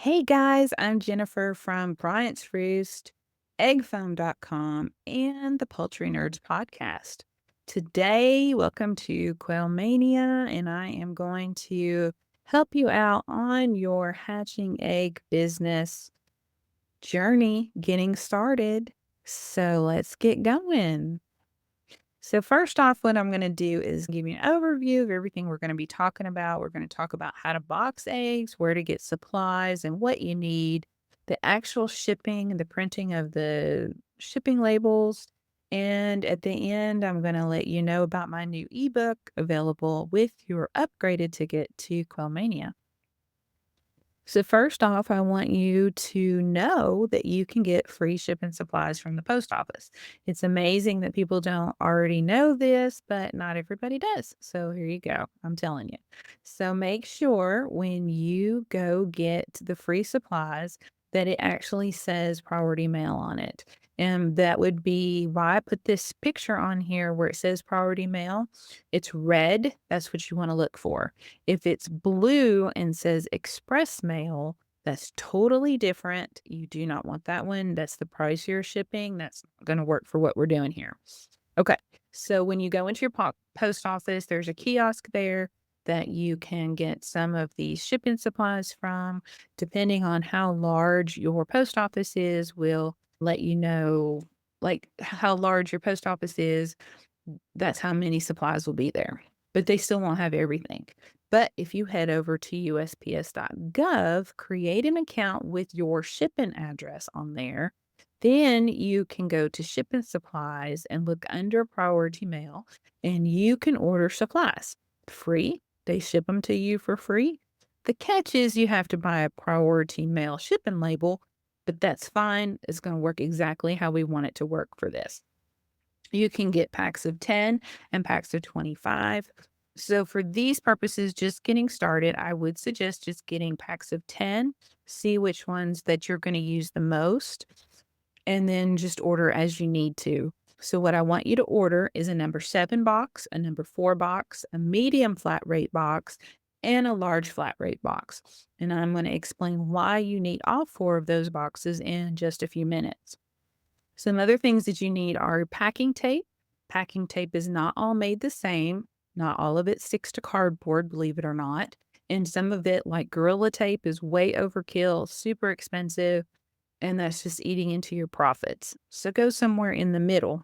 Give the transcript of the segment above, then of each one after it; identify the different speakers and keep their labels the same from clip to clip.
Speaker 1: Hey guys, I'm Jennifer from Bryant's Roost, eggfoam.com, and the Poultry Nerds podcast. Today, welcome to Quail Mania, and I am going to help you out on your hatching egg business journey getting started. So let's get going. So first off, what I'm going to do is give you an overview of everything we're going to be talking about. We're going to talk about how to box eggs, where to get supplies, and what you need, the actual shipping, the printing of the shipping labels. And at the end, I'm going to let you know about my new ebook available with your upgraded ticket to Quillmania. So first off, I want you to know that you can get free shipping supplies from the post office. It's amazing that people don't already know this, but not everybody does. So here you go. I'm telling you. So make sure when you go get the free supplies that it actually says priority mail on it. And that would be why I put this picture on here where it says priority mail. It's red. That's what you want to look for. If it's blue and says express mail, that's totally different. You do not want that one. That's the price you're shipping. That's not going to work for what we're doing here. Okay. So when you go into your post office, there's a kiosk there that you can get some of these shipping supplies from. Depending on how large your post office is, will let you know like how large your post office is. That's how many supplies will be there, but they still won't have everything. But if you head over to USPS.gov, create an account with your shipping address on there, then you can go to shipping supplies and look under priority mail and you can order supplies free. They ship them to you for free. The catch is you have to buy a priority mail shipping label, but that's fine. It's going to work exactly how we want it to work for this. You can get packs of 10 and packs of 25. So for these purposes, just getting started, I would suggest just getting packs of 10, see which ones that you're going to use the most, and then just order as you need to. So what I want you to order is a number 7 box, a number 4 box, a medium flat rate box, and a large flat rate box. And I'm going to explain why you need all 4 of those boxes in just a few minutes. Some other things that you need are packing tape. Packing tape is not all made the same. Not all of it sticks to cardboard, believe it or not. And some of it, like Gorilla Tape, is way overkill, super expensive, and that's just eating into your profits. So go somewhere in the middle.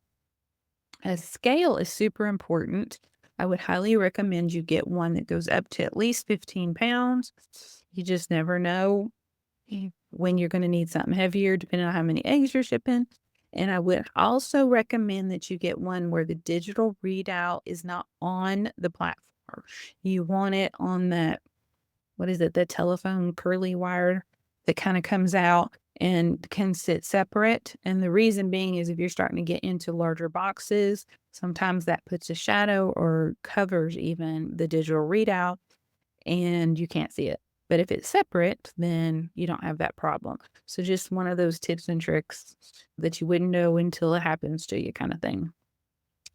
Speaker 1: A scale is super important. I would highly recommend you get one that goes up to at least 15 pounds. You just never know when you're going to need something heavier, depending on how many eggs you're shipping. And I would also recommend that you get one where the digital readout is not on the platform. You want it on that, what is it, the telephone curly wire that kind of comes out and can sit separate. And the reason being is if you're starting to get into larger boxes, sometimes that puts a shadow or covers even the digital readout and you can't see it. But if it's separate, then you don't have that problem. So just one of those tips and tricks that you wouldn't know until it happens to you kind of thing.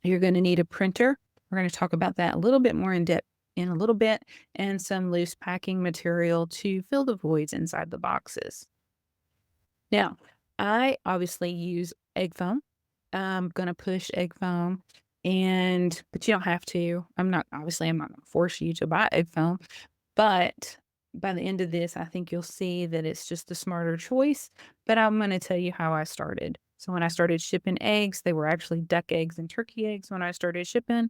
Speaker 1: You're going to need a printer. We're going to talk about that a little bit more in depth in a little bit, and some loose packing material to fill the voids inside the boxes. Now, I obviously use egg foam. I'm going to push egg foam but you don't have to. I'm not going to force you to buy egg foam, but by the end of this, I think you'll see that it's just a smarter choice, but I'm gonna tell you how I started. So when I started shipping eggs, they were actually duck eggs and turkey eggs when I started shipping,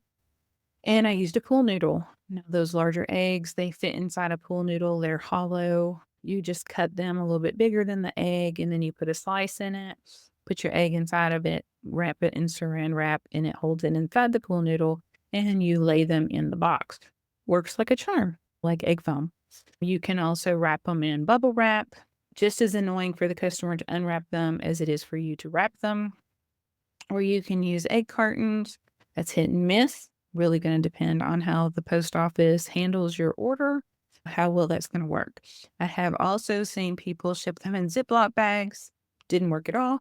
Speaker 1: and I used a pool noodle. Now, those larger eggs, they fit inside a pool noodle, they're hollow. You just cut them a little bit bigger than the egg, and then you put a slice in it, put your egg inside of it, wrap it in saran wrap, and it holds it inside the pool noodle, and you lay them in the box. Works like a charm, like egg foam. You can also wrap them in bubble wrap, just as annoying for the customer to unwrap them as it is for you to wrap them. Or you can use egg cartons. That's hit and miss. Really going to depend on how the post office handles your order, how well that's going to work. I have also seen people ship them in Ziploc bags. Didn't work at all.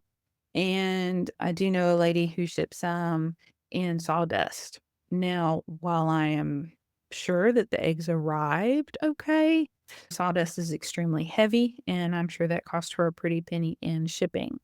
Speaker 1: And I do know a lady who ships some in sawdust. Now, while I am sure that the eggs arrived okay. Sawdust is extremely heavy, and I'm sure that cost her a pretty penny in shipping.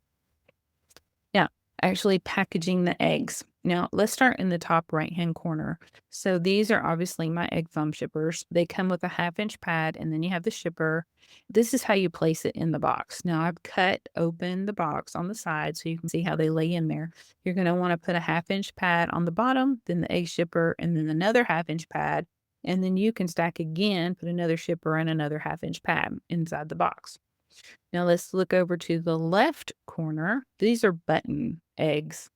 Speaker 1: Yeah, actually packaging the eggs. Now, let's start in the top right-hand corner. So these are obviously my egg foam shippers. They come with a 1/2 inch pad, and then you have the shipper. This is how you place it in the box. Now, I've cut open the box on the side so you can see how they lay in there. You're gonna wanna put a 1/2 inch pad on the bottom, then the egg shipper, and then another 1/2 inch pad, and then you can stack again, put another shipper and another 1/2 inch pad inside the box. Now let's look over to the left corner. These are button eggs.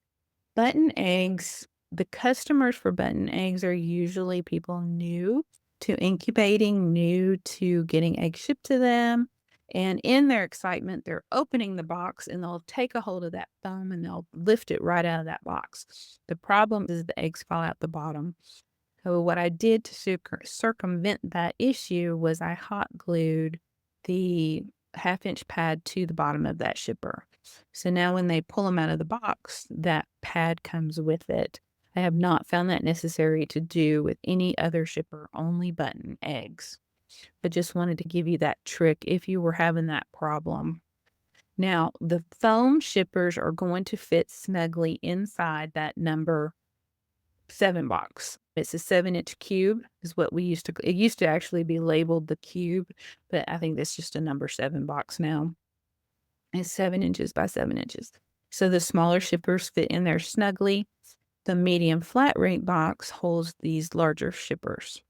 Speaker 1: Button eggs, the customers for button eggs are usually people new to incubating, new to getting eggs shipped to them. And in their excitement, they're opening the box and they'll take a hold of that foam and they'll lift it right out of that box. The problem is the eggs fall out the bottom. So what I did to circumvent that issue was I hot glued the 1/2 inch pad to the bottom of that shipper. So now when they pull them out of the box, that pad comes with it. I have not found that necessary to do with any other shipper, only button eggs. But just wanted to give you that trick if you were having that problem. Now, the foam shippers are going to fit snugly inside that number 7 box. It's a 7-inch cube is what we used to it used to actually be labeled the cube, but I think that's just a number 7 box now. It's 7 inches by 7 inches. So the smaller shippers fit in there snugly. The medium flat rate box holds these larger shippers.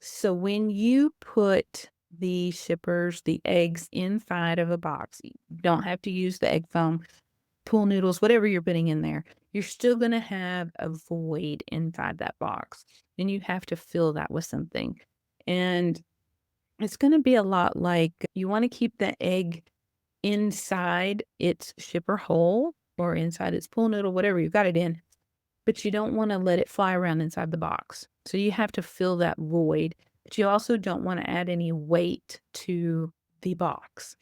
Speaker 1: So when you put the shippers, the eggs inside of a box, you don't have to use the egg foam, pool noodles, whatever you're putting in there, you're still going to have a void inside that box. And you have to fill that with something. And it's going to be a lot like you want to keep the egg inside its shipper hole or inside its pool noodle, whatever you've got it in, but you don't want to let it fly around inside the box. So you have to fill that void, but you also don't want to add any weight to the box.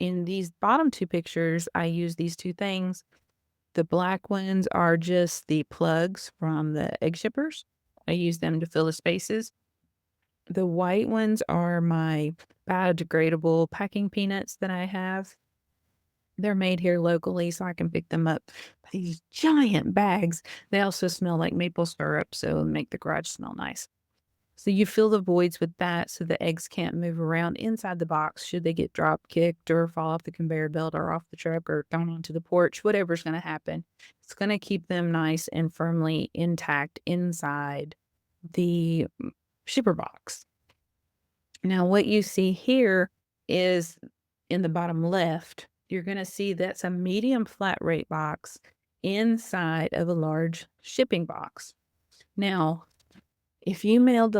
Speaker 1: In these bottom 2 pictures, I use these 2 things. The black ones are just the plugs from the egg shippers. I use them to fill the spaces. The white ones are my biodegradable packing peanuts that I have. They're made here locally, so I can pick them up. These giant bags. They also smell like maple syrup, so make the garage smell nice. So you fill the voids with that so the eggs can't move around inside the box should they get drop kicked or fall off the conveyor belt or off the truck or thrown onto the porch, whatever's going to happen. It's going to keep them nice and firmly intact inside the shipper box. Now, what you see here is in the bottom left, you're going to see that's a medium flat rate box inside of a large shipping box. Now, if you mailed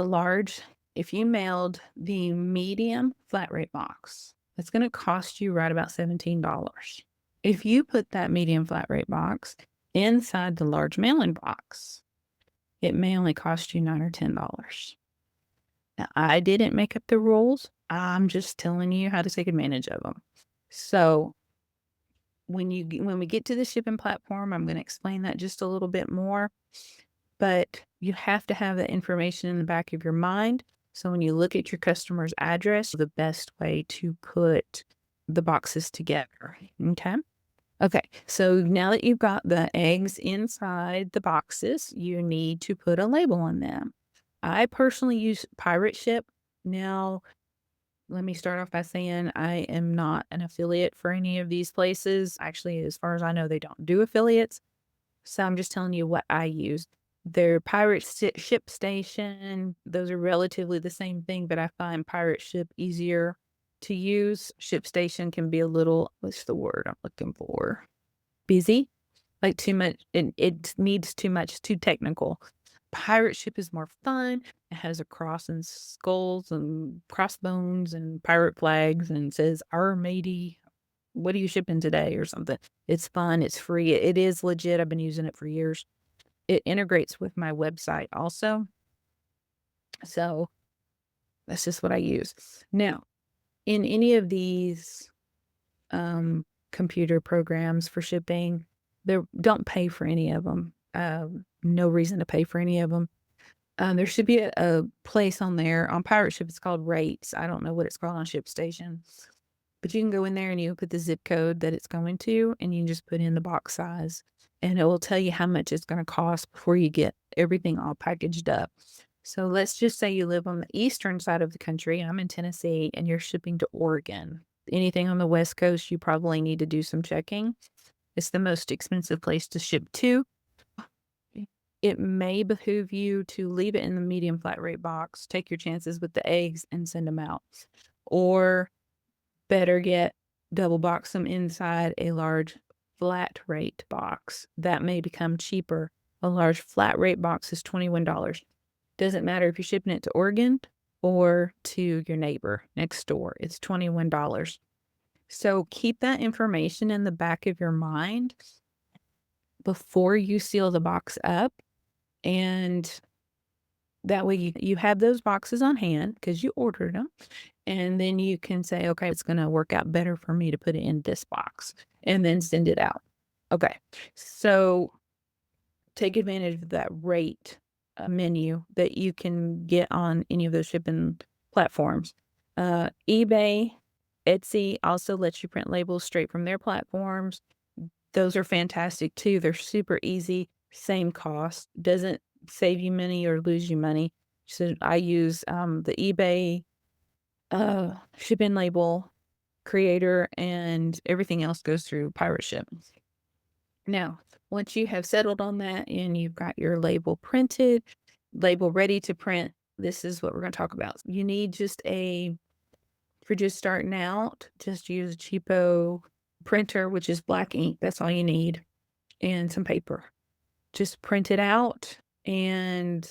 Speaker 1: the medium flat rate box, it's going to cost you right about $17. If you put that medium flat rate box inside the large mailing box, it may only cost you $9 or $10. Now, I didn't make up the rules. I'm just telling you how to take advantage of them. So when we get to the shipping platform, I'm going to explain that just a little bit more. But you have to have that information in the back of your mind. So when you look at your customer's address, the best way to put the boxes together. Okay. Okay. So now that you've got the eggs inside the boxes, you need to put a label on them. I personally use Pirate Ship. Now, let me start off by saying I am not an affiliate for any of these places. Actually, as far as I know, they don't do affiliates. So I'm just telling you what I use. Their Pirate Ship Station, those are relatively the same thing, but I find Pirate Ship easier to use. Ship Station can be a little, what's the word I'm looking for? Busy, like too much. It needs too much, too technical. Pirate Ship is more fun. It has a cross and skulls and crossbones and pirate flags and says, "Our matey, what are you shipping today?" or something. It's fun. It's free. It is legit. I've been using it for years. It integrates with my website also. So that's just what I use. Now, in any of these computer programs for shipping, don't pay for any of them. No reason to pay for any of them. There should be a place on there. On Pirate Ship, it's called Rates. I don't know what it's called on ShipStation. But you can go in there and you put the zip code that it's going to, and you can just put in the box size, and it will tell you how much it's gonna cost before you get everything all packaged up. So let's just say you live on the eastern side of the country. I'm in Tennessee, and you're shipping to Oregon. Anything on the West Coast, you probably need to do some checking. It's the most expensive place to ship to. It may behoove you to leave it in the medium flat rate box, take your chances with the eggs, and send them out. Or better yet, double box them inside a large flat rate box. That may become cheaper. A large flat rate box is $21. Doesn't matter if you're shipping it to Oregon or to your neighbor next door, it's $21. So keep that information in the back of your mind before you seal the box up. And that way you have those boxes on hand because you ordered them. And then you can say, okay, it's going to work out better for me to put it in this box and then send it out. Okay. So take advantage of that rate menu that you can get on any of those shipping platforms. eBay, Etsy also lets you print labels straight from their platforms. Those are fantastic too. They're super easy, same cost, doesn't save you money or lose you money. So I use the eBay shipping label creator, and everything else goes through Pirate Ship. Now, once you have settled on that and you've got your label printed, label ready to print, this is what we're going to talk about. You need just if you're just starting out, just use a cheapo printer, which is black ink. That's all you need, and some paper. Just print it out and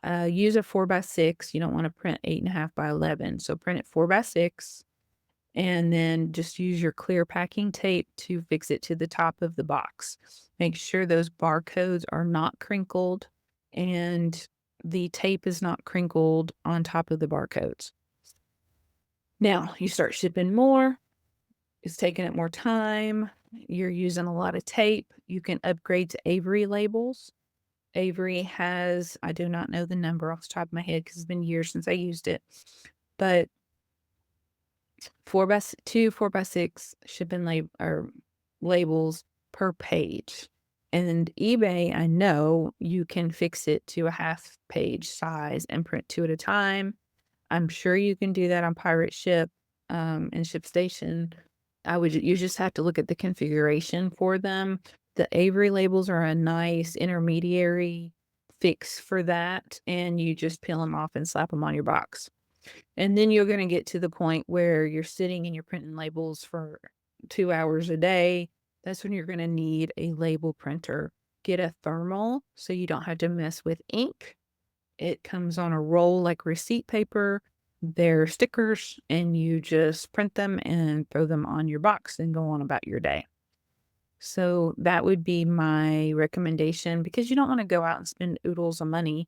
Speaker 1: use a 4x6. You don't want to print 8.5 by 11. So print it 4x6. And then just use your clear packing tape to fix it to the top of the box. Make sure those barcodes are not crinkled and the tape is not crinkled on top of the barcodes. Now, you start shipping more. It's taking up more time. You're using a lot of tape. You can upgrade to Avery labels. Avery has, I do not know the number off the top of my head because it's been years since I used it, but 4x6 shipping labels per page. And eBay, I know you can fix it to a half page size and print two at a time. I'm sure you can do that on Pirate Ship and ShipStation. You just have to look at the configuration for them. The Avery labels are a nice intermediary fix for that, and you just peel them off and slap them on your box. And then you're gonna get to the point where you're sitting and you're printing labels for 2 hours a day. That's when you're gonna need a label printer. Get a thermal so you don't have to mess with ink. It comes on a roll like receipt paper. They're stickers, and you just print them and throw them on your box and go on about your day. So that would be my recommendation because you don't wanna go out and spend oodles of money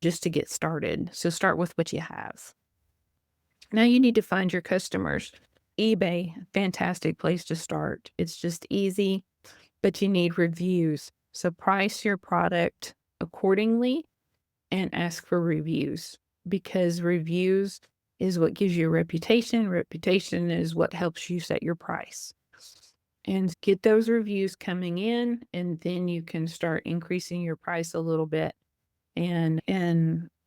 Speaker 1: just to get started. So start with what you have. Now you need to find your customers. eBay, fantastic place to start. It's just easy, but you need reviews. So price your product accordingly and ask for reviews because reviews is what gives you a reputation. Reputation is what helps you set your price. And get those reviews coming in, and then you can start increasing your price a little bit and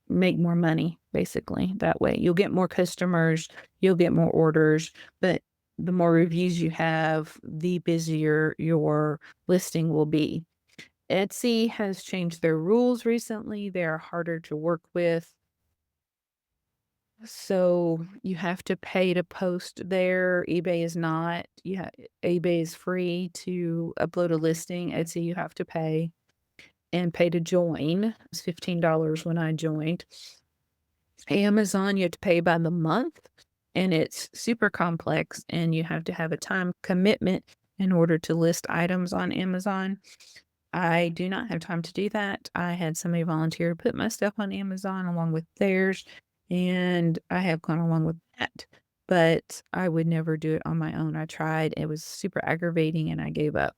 Speaker 1: make more money, basically, that way. You'll get more customers, you'll get more orders, but the more reviews you have, the busier your listing will be. Etsy has changed their rules recently. They're harder to work with. So you have to pay to post there. eBay is not. Yeah, eBay is free to upload a listing. Etsy, you have to pay and pay to join. It's $15 when I joined. Amazon, you have to pay by the month, and it's super complex, and you have to have a time commitment in order to list items on Amazon. I do not have time to do that. I had somebody volunteer to put my stuff on Amazon along with theirs, and I have gone along with that. But I would never do it on my own. I tried. It was super aggravating, and I gave up.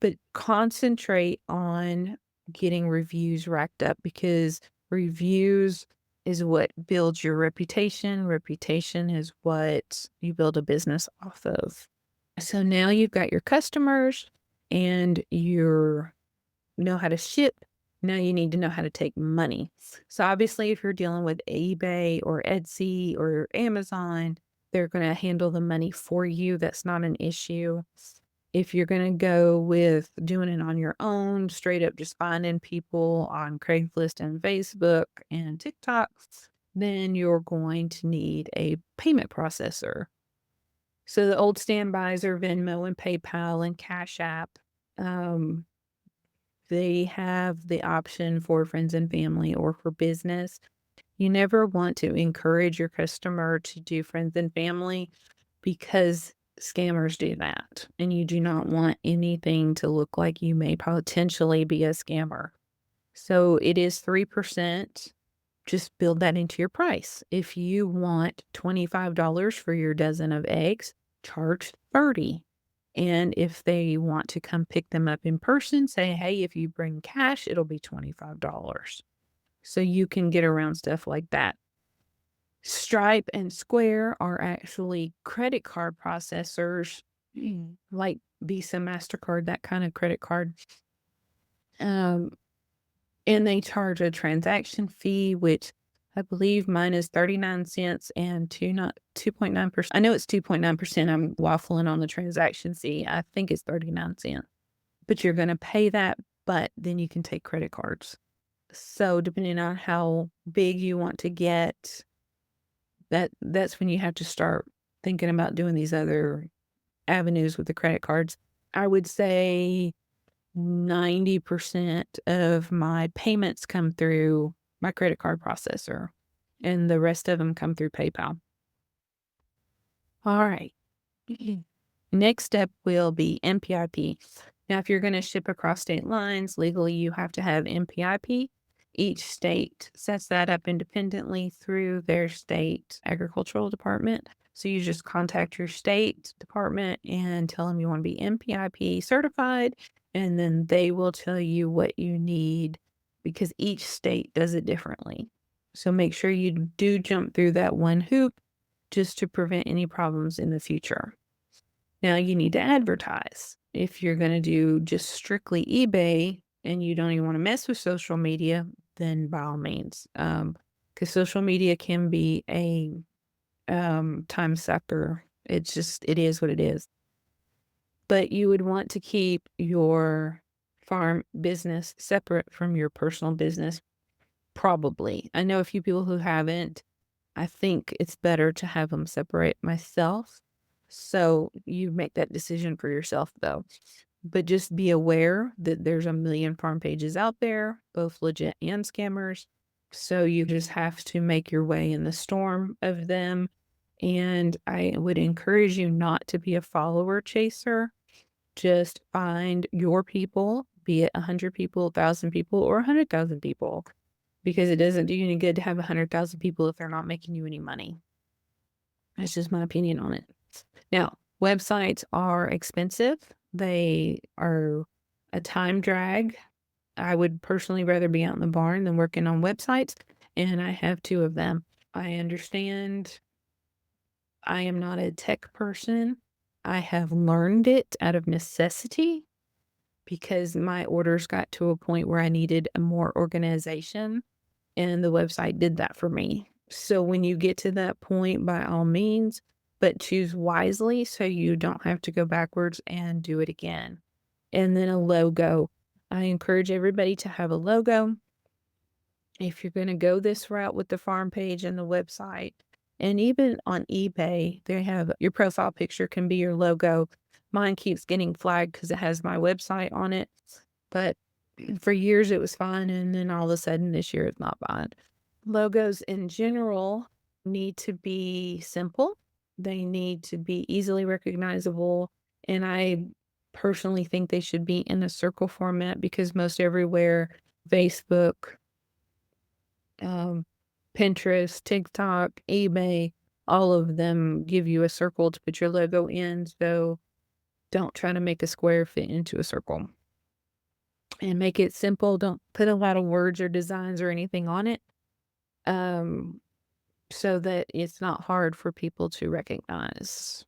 Speaker 1: But concentrate on getting reviews racked up because Reviews is what builds your reputation. Reputation is what you build a business off of. So now you've got your customers and you know how to ship. Now you need to know how to take money. So obviously, if you're dealing with eBay or Etsy or Amazon, they're going to handle the money for you. That's not an issue. If you're going to go with doing it on your own, straight up just finding people on Craigslist and Facebook and TikTok, then you're going to need a payment processor. So the old standbys are Venmo and PayPal and Cash App. Um, they have the option for friends and family or for business. You never want to encourage your customer to do friends and family because scammers do that. And you do not want anything to look like you may potentially be a scammer. So it is 3%. Just build that into your price. If you want $25 for your dozen of eggs, charge 30. And if they want to come pick them up in person, say, hey, if you bring cash, it'll be $25. So you can get around stuff like that. Stripe and Square are actually credit card processors, like Visa, MasterCard, that kind of credit card. Um, and they charge a transaction fee, which I believe mine is 39 cents and 2.9%. I know it's 2.9%. I'm waffling on the transaction fee. I think it's 39 cents. But you're going to pay that, but then you can take credit cards. So depending on how big you want to get, that's when you have to start thinking about doing these other avenues with the credit cards. I would say 90% of my payments come through my credit card processor, and the rest of them come through PayPal. All right. Next step will be MPIP. Now, if you're going to ship across state lines, legally you have to have MPIP. Each state sets that up independently through their state agricultural department. So you just contact your state department and tell them you want to be MPIP certified, and then they will tell you what you need because each state does it differently. So make sure you do jump through that one hoop just to prevent any problems in the future. Now you need to advertise. If you're going to do just strictly eBay and you don't even want to mess with social media, then by all means, because social media can be a time sucker. It is what it is. But you would want to keep your farm business separate from your personal business. Probably. I know a few people who haven't. I think it's better to have them separate myself. So you make that decision for yourself, though. But just be aware that there's a million farm pages out there, both legit and scammers. So you just have to make your way in the storm of them. And I would encourage you not to be a follower chaser. Just find your people, be it 100 people, 1,000 people, or 100,000 people, because it doesn't do you any good to have 100,000 people if they're not making you any money. That's just my opinion on it. Now, websites are expensive. They are a time drag. I would personally rather be out in the barn than working on websites, and I have 2 of them. I understand I am not a tech person. I have learned it out of necessity because my orders got to a point where I needed a more organization, and the website did that for me. So when you get to that point, by all means, but choose wisely so you don't have to go backwards and do it again. And then a logo. I encourage everybody to have a logo. If you're going to go this route with the farm page and the website, and even on eBay, they have your profile picture can be your logo. Mine keeps getting flagged because it has my website on it. But for years it was fine. And then all of a sudden this year it's not fine. Logos in general need to be simple. They need to be easily recognizable. And I personally think they should be in a circle format because most everywhere, Facebook, Pinterest, TikTok, eBay, all of them give you a circle to put your logo in. So don't try to make a square fit into a circle. and make it simple. Don't put a lot of words or designs or anything on it. Um, so that it's not hard for people to recognize.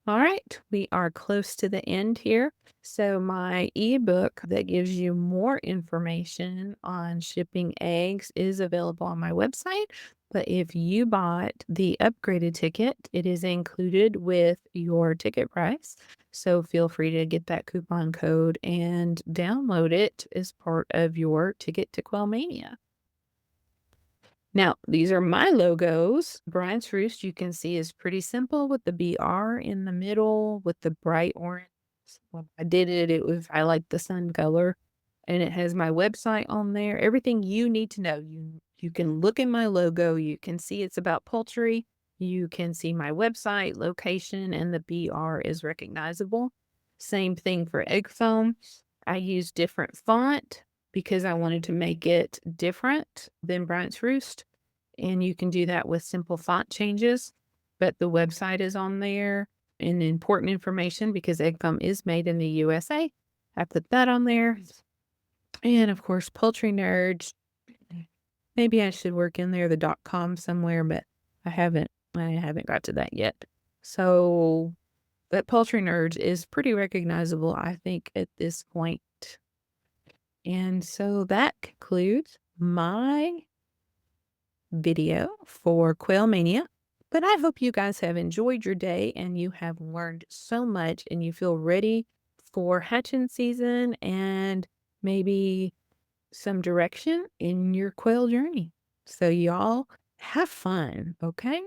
Speaker 1: All right, we are close to the end here. So, my ebook that gives you more information on shipping eggs is available on my website. But if you bought the upgraded ticket, it is included with your ticket price. So, feel free to get that coupon code and download it as part of your ticket to Quellmania. Now, these are my logos. Brian's Roost, you can see, is pretty simple with the BR in the middle with the bright orange. When I did it, I like the sun color, and it has my website on there. Everything you need to know. You can look at my logo. You can see it's about poultry. You can see my website, location, and the BR is recognizable. Same thing for egg foam. I use different font because I wanted to make it different than Bryant's Roost. And you can do that with simple font changes. But the website is on there and important information because egg foam is made in the USA. I put that on there. And of course, Poultry Nerds. Maybe I should work in there the .com somewhere, but I haven't. I haven't got to that yet. So that Poultry Nerds is pretty recognizable, I think, at this point. And so that concludes my video for Quail Mania. But I hope you guys have enjoyed your day and you have learned so much and you feel ready for hatching season and maybe some direction in your quail journey. So y'all have fun, okay?